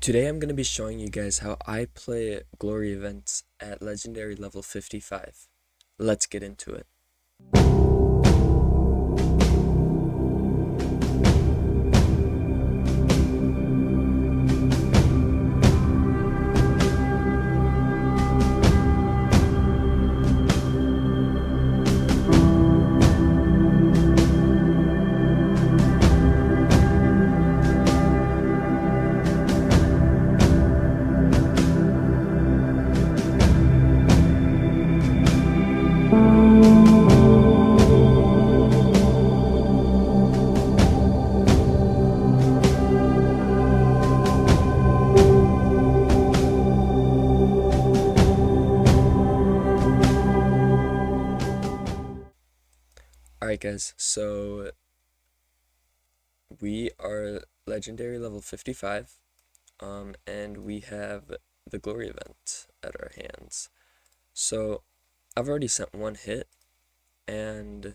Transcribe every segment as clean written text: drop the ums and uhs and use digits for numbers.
Today I'm going to be showing you guys how I play glory events at legendary level 55. Let's get into it. Alright guys, so we are legendary level 55, and we have the glory event at our hands. So I've already sent one hit, and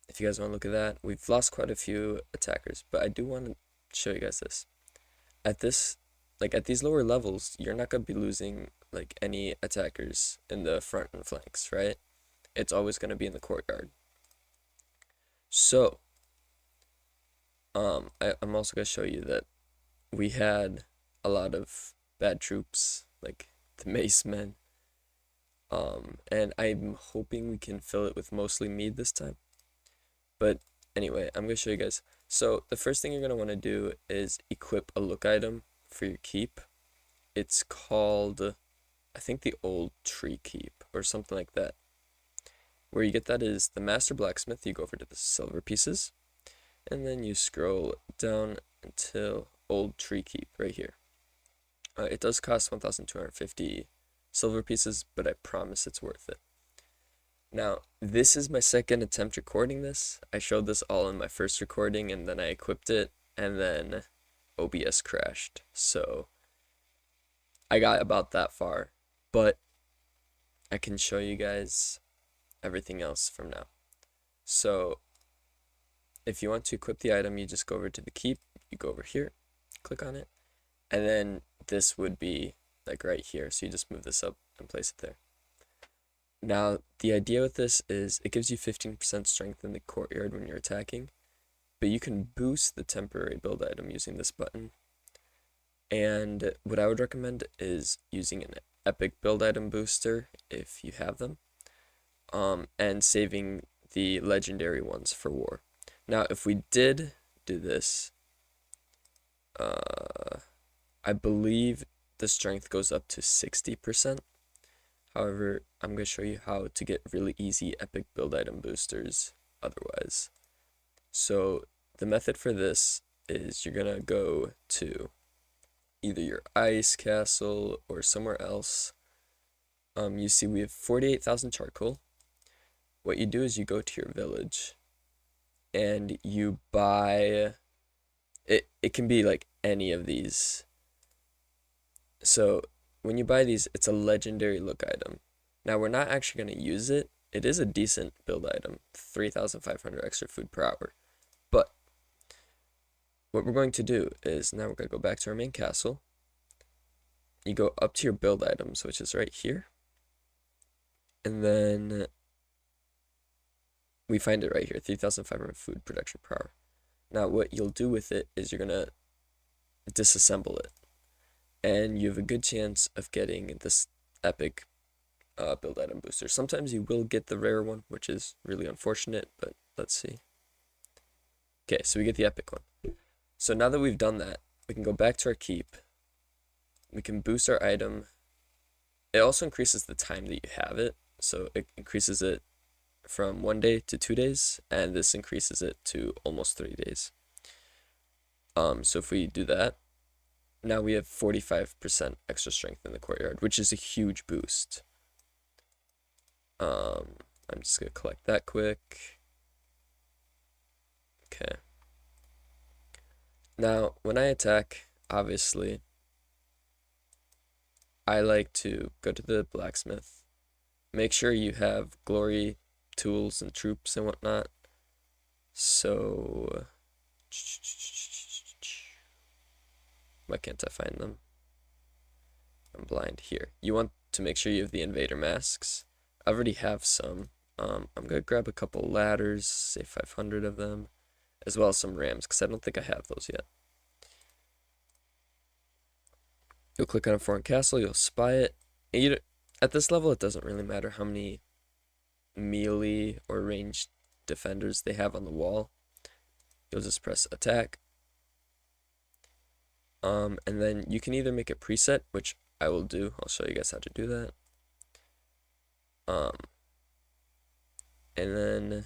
if you guys want to look at that, we've lost quite a few attackers, but I do want to show you guys this. At these lower levels, you're not going to be losing like any attackers in the front and flanks, right? It's always going to be in the courtyard. So I'm also going to show you that we had a lot of bad troops, like the mace men, and I'm hoping we can fill it with mostly Mead this time. But anyway, I'm going to show you guys. So the first thing you're going to want to do is equip a look item for your keep. It's called, I think, the old tree keep or something like that. Where you get that is the master blacksmith. You go over to the silver pieces, and then you scroll down until old tree keep right here. It does cost 1,250 silver pieces, but I promise it's worth it. Now, this is my second attempt recording this. I showed this all in my first recording, and then I equipped it, and then OBS crashed. So I got about that far, but I can show you guys everything else from now. So if you want to equip the item, you just go over to the keep, you go over here, click on it, and then this would be like right here. So you just move this up and place it there. Now, the idea with this is it gives you 15% strength in the courtyard when you're attacking, but you can boost the temporary build item using this button. And what I would recommend is using an epic build item booster if you have them, and saving the legendary ones for war. Now, if we did do this, I believe the strength goes up to 60%. However, I'm going to show you how to get really easy epic build item boosters otherwise. So the method for this is you're going to go to either your ice castle or somewhere else. You see we have 48,000 charcoal. What you do is you go to your village and you buy it. It can be like any of these. So when you buy these, it's a legendary look item. Now, we're not actually going to use it. It is a decent build item, 3,500 extra food per hour. But what we're going to do is now we're going to go back to our main castle. You go up to your build items, which is right here. And then we find it right here, 3,500 food production per hour. Now, what you'll do with it is you're going to disassemble it. And you have a good chance of getting this epic build item booster. Sometimes you will get the rare one, which is really unfortunate, but let's see. Okay, so we get the epic one. So now that we've done that, we can go back to our keep. We can boost our item. It also increases the time that you have it. So it increases it from 1 day to 2 days, and this increases it to almost 3 days. So if we do that, now we have 45% extra strength in the courtyard, which is a huge boost. I'm just going to collect that quick. Okay. Now, when I attack, obviously, I like to go to the blacksmith. Make sure you have glory tools and troops and whatnot. So Why can't I find them? I'm blind. Here. You want to make sure you have the invader masks. I already have some. I'm gonna grab a couple ladders, say 500 of them, as well as some rams, because I don't think I have those yet. You'll click on a foreign castle, you'll spy it. And at this level, it doesn't really matter how many melee or ranged defenders they have on the wall. You'll just press attack. And then you can either make it preset, which I will do. I'll show you guys how to do that. And then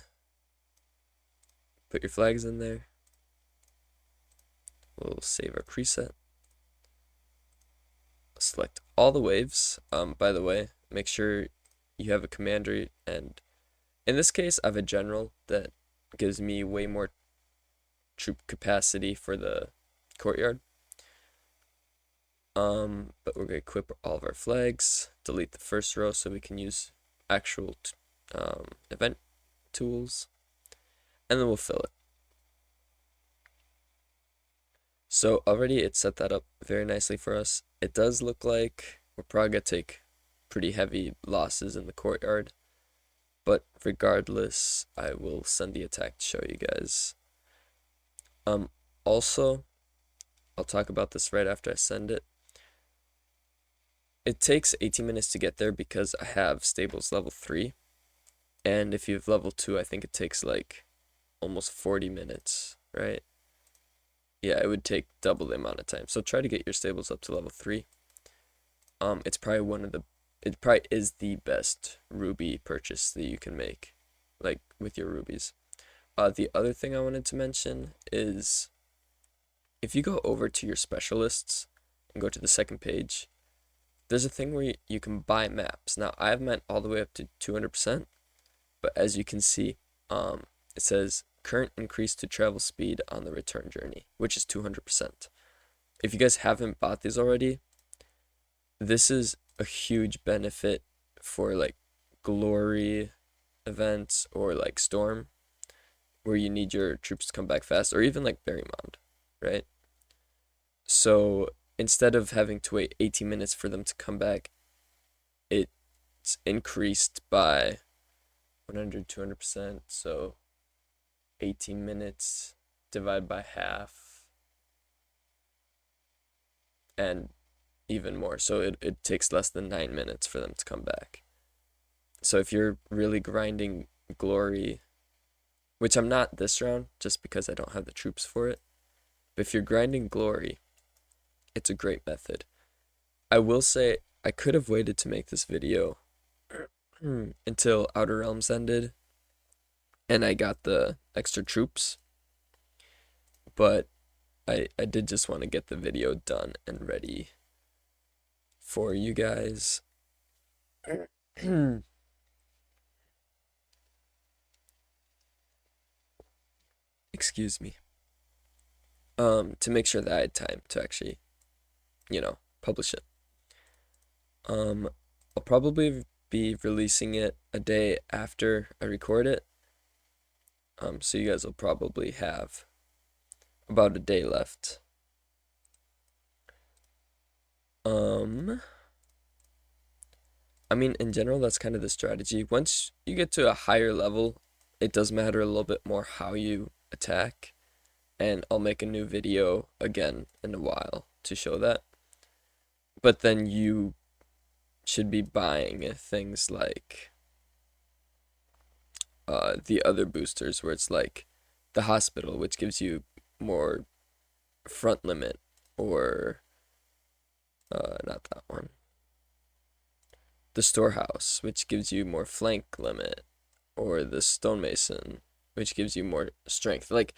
put your flags in there. We'll save our preset. Select all the waves. By the way, make sure you have a commander, and in this case, I have a general that gives me way more troop capacity for the courtyard. But we're gonna equip all of our flags, delete the first row so we can use actual event tools, and then we'll fill it. So already it set that up very nicely for us. It does look like we're probably gonna take pretty heavy losses in the courtyard, but regardless, I will send the attack to show you guys. Also, I'll talk about this right after I send it. It takes 18 minutes to get there because I have stables level 3. And if you have level 2, I think it takes like almost 40 minutes, right? Yeah, it would take double the amount of time. So try to get your stables up to level 3. It's probably it probably is the best ruby purchase that you can make, like with your rubies. The other thing I wanted to mention is if you go over to your specialists and go to the second page, there's a thing where you can buy maps. Now, I have mine all the way up to 200%, but as you can see, it says current increase to travel speed on the return journey, which is 200%. If you guys haven't bought these already, this is a huge benefit for like glory events or like storm, where you need your troops to come back fast, or even like Berrymond, right? So instead of having to wait 18 minutes for them to come back, it's increased by 100, 200%. So 18 minutes divided by half, and even more. So it takes less than 9 minutes for them to come back. So if you're really grinding glory, which I'm not this round just because I don't have the troops for it, but if you're grinding glory, it's a great method. I will say I could have waited to make this video until Outer Realms ended and I got the extra troops, but I did just want to get the video done and ready for you guys. Excuse me. To make sure that I had time to actually, publish it. I'll probably be releasing it a day after I record it. So you guys will probably have about a day left. I mean, in general, that's kind of the strategy. Once you get to a higher level, it does matter a little bit more how you attack. And I'll make a new video again in a while to show that. But then you should be buying things like the other boosters, where it's like the hospital, which gives you more front limit, or not that one. The storehouse, which gives you more flank limit, or the stonemason, which gives you more strength. Like,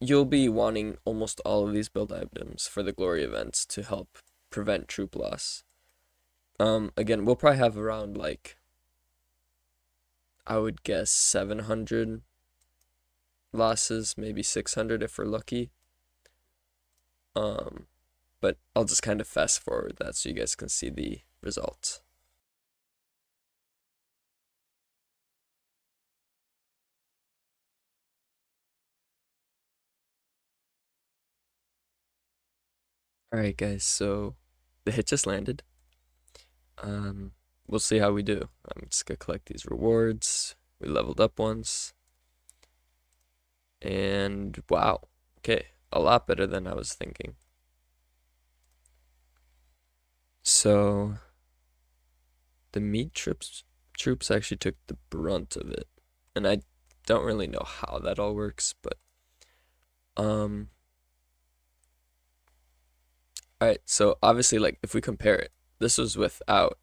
you'll be wanting almost all of these build items for the glory events to help prevent troop loss. Again, we'll probably have around, like, I would guess 700 losses, maybe 600 if we're lucky. But I'll just kind of fast forward that so you guys can see the results. Alright guys, so the hit just landed. We'll see how we do. I'm just gonna collect these rewards. We leveled up once. And wow. Okay, a lot better than I was thinking. So the Mead troops actually took the brunt of it. And I don't really know how that all works, but um alright, so obviously like if we compare it, this was without,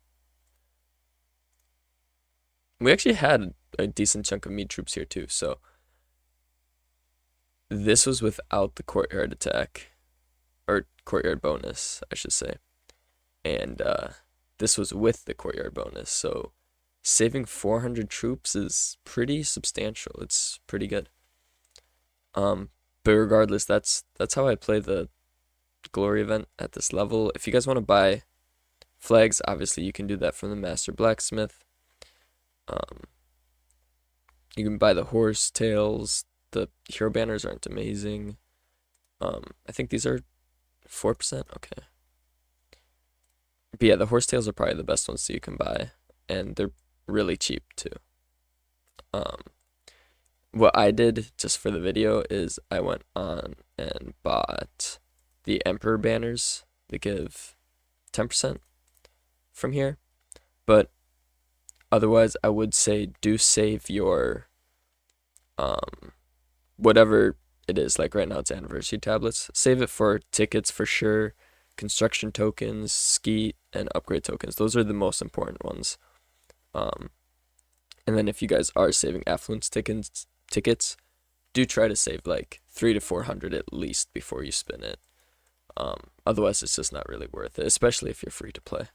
we actually had a decent chunk of Mead troops here too, so this was without the courtyard attack, or courtyard bonus, I should say. And this was with the courtyard bonus, so saving 400 troops is pretty substantial. It's pretty good. But regardless, that's how I play the glory event at this level. If you guys want to buy flags, obviously you can do that from the master blacksmith. You can buy the horse tails. The hero banners aren't amazing. I think these are 4%. Okay. But yeah, the horse tails are probably the best ones that you can buy, and they're really cheap too. What I did just for the video is I went on and bought the Emperor banners that give 10% from here. But otherwise, I would say do save your whatever it is. Like right now, it's anniversary tablets. Save it for tickets for sure, construction tokens, skeet, and upgrade tokens. Those are the most important ones. And then if you guys are saving affluence tickets, do try to save like 300 to 400 at least before you spin it. Otherwise, it's just not really worth it, especially if you're free to play.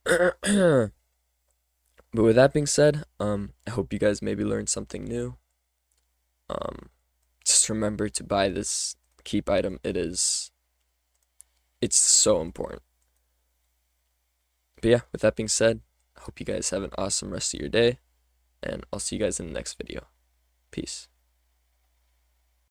But with that being said, I hope you guys maybe learned something new. Just remember to buy this keep item. It's so important. But yeah, with that being said, I hope you guys have an awesome rest of your day, and I'll see you guys in the next video. Peace.